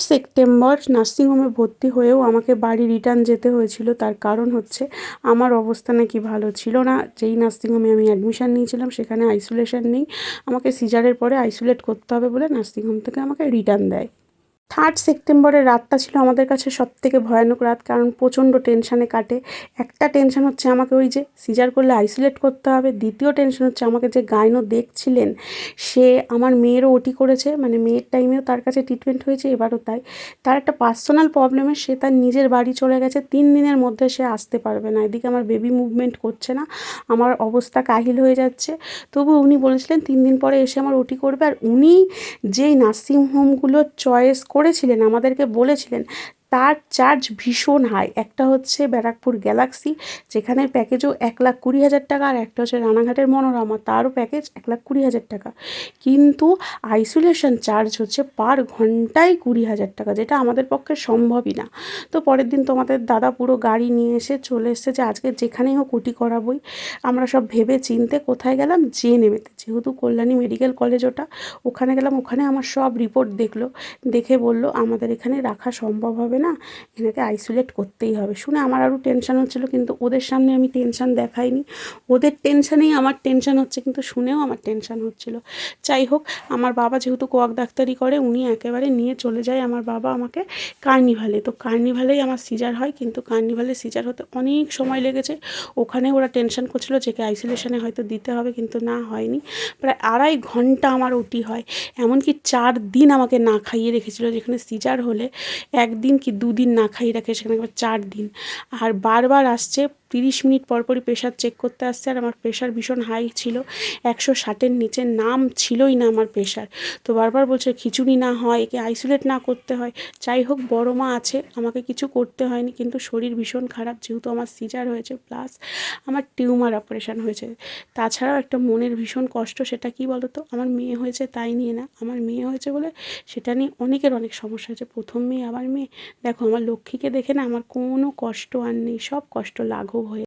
September নার্সিংহোমে ভর্তি হয়েও আমাকে বাড়ি রিটার্ন যেতে হয়েছিল। তার কারণ হচ্ছে আমার অবস্থা নাকি ভালো ছিল না। যেই নার্সিংহোমে আমি অ্যাডমিশান নিয়েছিলাম সেখানে আইসোলেশন নেই, আমাকে সিজারের পরে আইসোলেট করতে হবে বলে নার্সিংহোম থেকে আমাকে রিটার্ন দেয়। সেপ্টেম্বরের রাতটা ছিল আমাদের কাছে সবথেকে ভয়ানক রাত, কারণ প্রচণ্ড টেনশানে কাটে। একটা টেনশান হচ্ছে আমাকে ওই যে সিজার করলে আইসোলেট করতে হবে, দ্বিতীয় টেনশন হচ্ছে আমাকে যে গাইনো দেখছিলেন সে আমার মেয়েরও ওটি করেছে, মানে মেয়ের টাইমেও তার কাছে ট্রিটমেন্ট হয়েছে, এবারও তাই। তার একটা পার্সোনাল প্রবলেমে সে তার নিজের বাড়ি চলে গেছে, 3 দিনের মধ্যে সে আসতে পারবে না। এদিকে আমার বেবি মুভমেন্ট করছে না, আমার অবস্থা কাহিল হয়ে যাচ্ছে। তবু উনি বলেছিলেন 3 দিন পরে এসে আমার ওটি করবে। আর উনি যেই নার্সিংহোমগুলো চয়েস করেছিলেন, আমাদেরকে বলেছিলেন, তার চার্জ ভীষণ হাই। একটা হচ্ছে ব্যারাকপুর গ্যালাক্সি, যেখানের প্যাকেজও 1,20,000 টাকা, আর একটা হচ্ছে রানাঘাটের মনোরমা, তারও প্যাকেজ 1,20,000 টাকা। কিন্তু আইসোলেশন চার্জ হচ্ছে পার ঘন্টায় 20,000 টাকা, যেটা আমাদের পক্ষে সম্ভবই না। তো পরের দিন তোমাদের দাদা পুরো গাড়ি নিয়ে এসে চলে এসেছে যে আজকে যেখানেই হোক ওটি করাবোই। আমরা সব ভেবে চিনতে কোথায় গেলাম, জেএনএমতে, যেহেতু কল্যাণী মেডিকেল কলেজ ওটা, ওখানে গেলাম। ওখানে আমার সব রিপোর্ট দেখলো, দেখে বলল আমাদের এখানে রাখা সম্ভব হবে না, এনাকে আইসোলেট করতেই হবে। শুনে আমার আরও টেনশান হচ্ছিলো, কিন্তু ওদের সামনে আমি টেনশান দেখাইনি। ওদের টেনশানেই আমার টেনশান হচ্ছে, কিন্তু শুনেও আমার টেনশান হচ্ছিলো। যাই হোক, আমার বাবা যেহেতু কোয়াক ডাক্তারি করে, উনি একেবারে নিয়ে চলে যায় আমার বাবা আমাকে কার্নিভালে। তো কার্নিভালেই আমার সিজার হয়, কিন্তু কার্নিভালে সিজার হতে অনেক সময় লেগেছে। ওখানে ওরা টেনশান করছিলো যে কে আইসোলেশনে হয়তো দিতে হবে, কিন্তু না, হয়নি। প্রায় 2.5 ঘন্টা আমার ওটি হয়। এমনকি 4 দিন আমাকে না খাইয়ে রেখেছিল, যেখানে সিজার হলে 1 দিন কি 2 দিন না খাইয়ে রাখে, সেখানে আবার 4 দিন। আর বারবার আসছে, 30 মিনিট পরপরই প্রেশার চেক করতে আসছে। আর আমার প্রেশার ভীষণ হাই ছিল, 160-এর নিচে নাম ছিলই না আমার প্রেশার। তো বারবার বলছে খিচুড়ি না হয়, একে আইসোলেট না করতে হয়। যাই হোক, বড় মা আছে, আমাকে কিছু করতে হয়নি, কিন্তু শরীর ভীষণ খারাপ, যেহেতু আমার সিজার হয়েছে প্লাস আমার টিউমার অপারেশন হয়েছে। তাছাড়াও একটা মনের ভীষণ কষ্ট, সেটা কি বলো তো, আমার মেয়ে হয়েছে তাই নিয়ে না, আমার মেয়ে হয়েছে বলে সেটা নিয়ে অনেকের অনেক সমস্যা হয়েছে। প্রথম মেয়ে, আবার মেয়ে। দেখো আমার লক্ষ্মীকে দেখে না আমার কোনো কষ্ট আর নেই, সব কষ্ট লাঘব হয়ে